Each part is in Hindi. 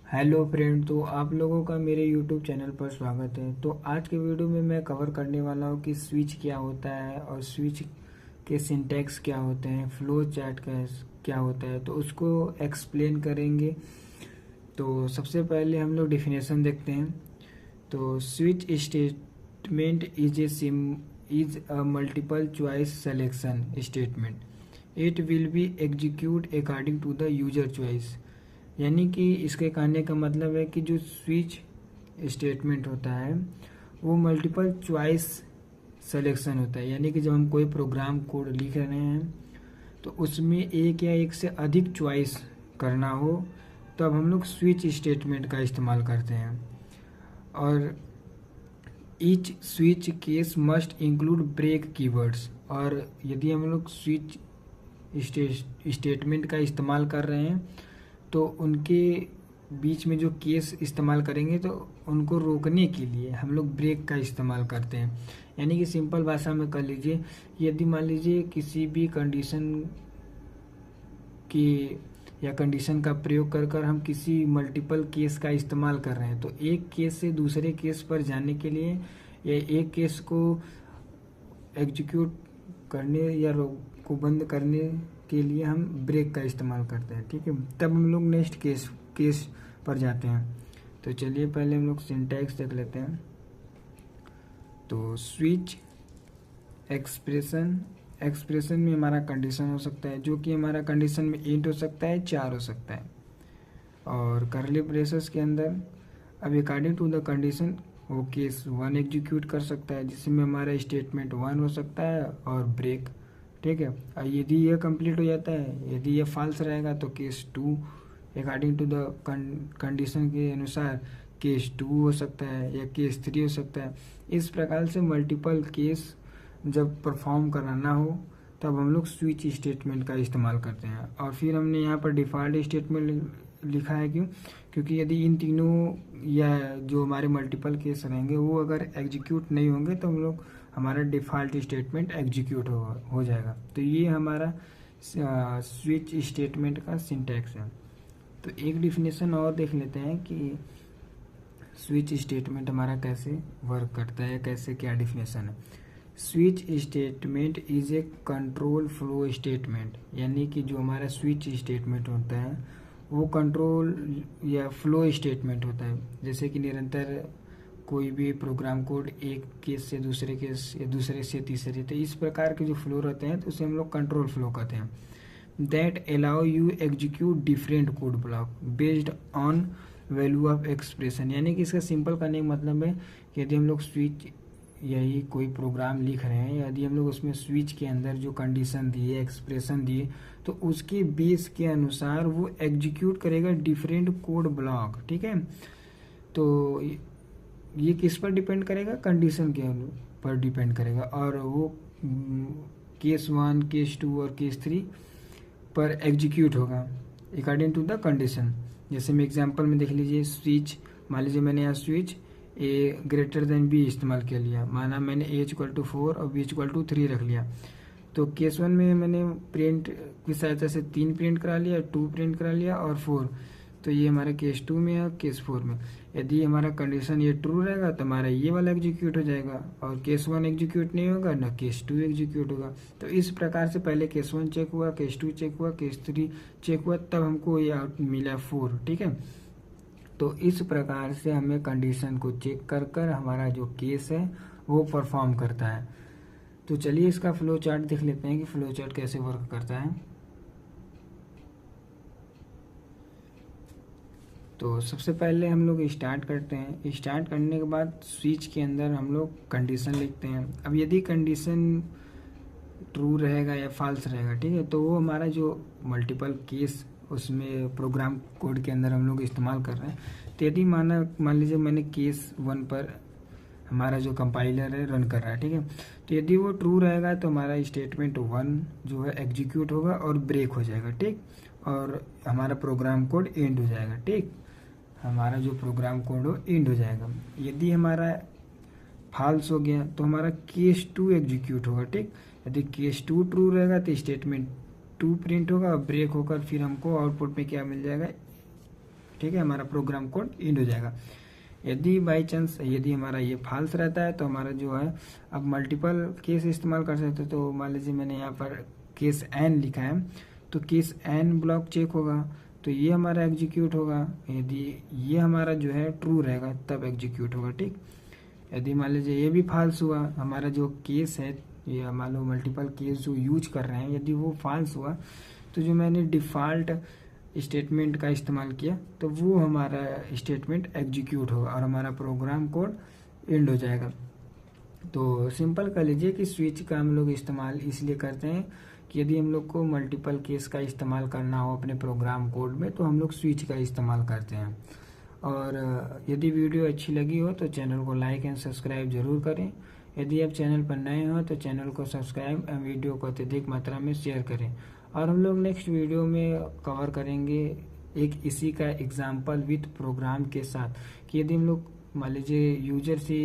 हेलो फ्रेंड, तो आप लोगों का मेरे यूट्यूब चैनल पर स्वागत है। तो आज के वीडियो में मैं कवर करने वाला हूँ कि स्विच क्या होता है और स्विच के सिंटैक्स क्या होते हैं, फ्लो चार्ट का क्या होता है, तो उसको एक्सप्लेन करेंगे। तो सबसे पहले हम लोग डिफिनेशन देखते हैं। तो switch statement is a multiple choice selection statement. It will be execute according to the user choice. यानी कि इसके कहने का मतलब है कि जो स्विच स्टेटमेंट होता है वो मल्टीपल चॉइस सिलेक्शन होता है। यानी कि जब हम कोई प्रोग्राम कोड लिख रहे हैं तो उसमें एक या एक से अधिक चॉइस करना हो तब हम लोग स्विच स्टेटमेंट का इस्तेमाल करते हैं। और each switch case must include break keywords. और यदि हम लोग स्विच स्टेटमेंट का इस्तेमाल कर रहे हैं तो उनके बीच में जो केस इस्तेमाल करेंगे तो उनको रोकने के लिए हम लोग ब्रेक का इस्तेमाल करते हैं। यानी कि सिंपल भाषा में कर लीजिए, यदि मान लीजिए किसी भी कंडीशन की या कंडीशन का प्रयोग कर कर हम किसी मल्टीपल केस का इस्तेमाल कर रहे हैं तो एक केस से दूसरे केस पर जाने के लिए या एक केस को एग्जीक्यूट करने या को बंद करने के लिए हम ब्रेक का इस्तेमाल करते हैं। ठीक है, तब हम लोग नेक्स्ट केस पर जाते हैं। तो चलिए पहले हम लोग सिंटैक्स देख लेते हैं। तो स्विच एक्सप्रेशन में हमारा कंडीशन हो सकता है, जो कि हमारा कंडीशन में इंट हो सकता है, 4 हो सकता है। और करली ब्रेसेस के अंदर अब अकॉर्डिंग टू द कंडीशन वो केस 1 एग्जीक्यूट कर सकता है, जिसमें हमारा स्टेटमेंट 1 हो सकता है और ब्रेक। ठीक है, और यदि यह कंप्लीट हो जाता है, यदि यह फॉल्स रहेगा तो case 2 according to the condition के अनुसार केस 2 हो सकता है या केस 3 हो सकता है। इस प्रकार से मल्टीपल केस जब परफॉर्म कराना हो तब हम लोग स्विच स्टेटमेंट का इस्तेमाल करते हैं। और फिर हमने यहाँ पर डिफ़ॉल्ट स्टेटमेंट लिखा है, क्योंकि यदि इन तीनों या जो हमारे मल्टीपल केस रहेंगे वो अगर एग्जीक्यूट नहीं होंगे तो हम लोग हमारा डिफ़ॉल्ट स्टेटमेंट एग्जीक्यूट हो जाएगा। तो ये हमारा स्विच स्टेटमेंट का सिंटैक्स है। तो एक डिफिनेशन और देख लेते हैं कि स्विच स्टेटमेंट हमारा कैसे वर्क करता है, कैसे क्या डिफिनेशन है। Switch statement is a control flow statement. यानी कि जो हमारा स्विच स्टेटमेंट होता है वो कंट्रोल या फ्लो स्टेटमेंट होता है। जैसे कि निरंतर कोई भी प्रोग्राम कोड एक केस से दूसरे केस या दूसरे से तीसरे, तो इस प्रकार के जो फ्लो रहते हैं तो उसे हम लोग कंट्रोल फ्लो कहते हैं। That allow you execute different code block based on value of expression. यानी कि इसका सिंपल करने का मतलब है कि यदि हम लोग स्विच यही कोई प्रोग्राम लिख रहे हैं, यदि हम लोग उसमें स्विच के अंदर जो कंडीशन दिए, एक्सप्रेशन दिए, तो उसके बेस के अनुसार वो एग्जीक्यूट करेगा डिफरेंट कोड ब्लॉक। ठीक है, तो ये किस पर डिपेंड करेगा, कंडीशन के पर डिपेंड करेगा। और वो केस 1, केस 2 और केस 3 पर एग्जीक्यूट होगा अकॉर्डिंग टू द कंडीशन। जैसे मैं एग्जांपल में देख लीजिए, स्विच मान लीजिए मैंने यहाँ switch A greater than B इस्तेमाल कर लिया, माना मैंने ए इक्वल टू 4 और बी इक्वल टू 3 रख लिया। तो केस 1 में मैंने प्रिंट की सहायता से 3 प्रिंट करा लिया, 2 प्रिंट करा लिया और 4। तो ये हमारा केस 2 में है, केस 4 में। यदि हमारा कंडीशन ये ट्रू रहेगा तो हमारा ये वाला एग्जीक्यूट हो जाएगा, और केस 1 एग्जीक्यूट नहीं होगा ना केस 2 एग्जीक्यूट होगा। तो इस प्रकार से पहले केस 1 चेक हुआ, केस 2 चेक हुआ, केस 3 चेक हुआ, तब हमको ये मिला 4। ठीक है, तो इस प्रकार से हमें कंडीशन को चेक कर कर हमारा जो केस है वो परफॉर्म करता है। तो चलिए इसका फ्लो चार्ट देख लेते हैं कि फ्लो चार्ट कैसे वर्क करता है। तो सबसे पहले हम लोग स्टार्ट करते हैं। स्टार्ट करने के बाद स्विच के अंदर हम लोग कंडीशन लिखते हैं। अब यदि कंडीशन ट्रू रहेगा या फॉल्स रहेगा, ठीक है, तो वो हमारा जो मल्टीपल केस उसमें प्रोग्राम कोड के अंदर हम लोग इस्तेमाल कर रहे हैं। तो यदि मान लीजिए मैंने केस 1 पर हमारा जो कंपाइलर है रन कर रहा है, ठीक है, तो यदि वो ट्रू रहेगा तो हमारा स्टेटमेंट 1 जो है एग्जीक्यूट होगा और ब्रेक हो जाएगा। ठीक, और हमारा प्रोग्राम कोड एंड हो जाएगा। ठीक, हमारा जो प्रोग्राम कोड हो एंड हो जाएगा। यदि हमारा फॉल्स हो गया तो हमारा केस 2 एग्जीक्यूट होगा। ठीक, यदि केस 2 ट्रू रहेगा तो स्टेटमेंट 2 प्रिंट होगा और ब्रेक होकर फिर हमको आउटपुट में क्या मिल जाएगा, ठीक है, हमारा प्रोग्राम कोड एंड हो जाएगा। यदि बाई चांस यदि हमारा ये फॉल्स रहता है तो हमारा जो है अब मल्टीपल केस इस्तेमाल कर सकते हैं। तो मान लीजिए मैंने यहाँ पर केस एन लिखा है, तो केस एन ब्लॉक चेक होगा तो ये हमारा एग्जीक्यूट होगा। यदि ये हमारा जो है ट्रू रहेगा तब एग्जीक्यूट होगा, ठीक। यदि मान लीजिए ये भी फॉल्स हुआ, हमारा जो केस है ये मान लो मल्टीपल केस जो यूज कर रहे हैं, यदि वो फॉल्स हुआ तो जो मैंने डिफ़ॉल्ट स्टेटमेंट का इस्तेमाल किया तो वो हमारा स्टेटमेंट एग्जीक्यूट होगा और हमारा प्रोग्राम कोड एंड हो जाएगा। तो सिंपल कर लीजिए कि स्विच का हम लोग इस्तेमाल इसलिए करते हैं कि यदि हम लोग को मल्टीपल केस का इस्तेमाल करना हो अपने प्रोग्राम कोड में तो हम लोग स्विच का इस्तेमाल करते हैं। और यदि वीडियो अच्छी लगी हो तो चैनल को लाइक एंड सब्सक्राइब जरूर करें। यदि आप चैनल पर नए हो तो चैनल को सब्सक्राइब एवं वीडियो को अत्यधिक मात्रा में शेयर करें। और हम लोग नेक्स्ट वीडियो में कवर करेंगे एक इसी का एग्जाम्पल विथ प्रोग्राम के साथ कि यदि हम लोग मान लीजिए यूजर से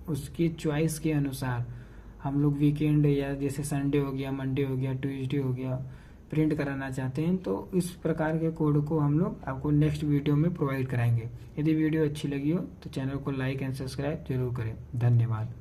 उसकी चॉइस के अनुसार हम लोग वीकेंड या जैसे संडे हो गया, मंडे हो गया, ट्यूसडे हो गया प्रिंट कराना चाहते हैं तो इस प्रकार के कोड को हम लोग आपको नेक्स्ट वीडियो में प्रोवाइड कराएंगे। यदि वीडियो अच्छी लगी हो तो चैनल को लाइक एंड सब्सक्राइब जरूर करें। धन्यवाद।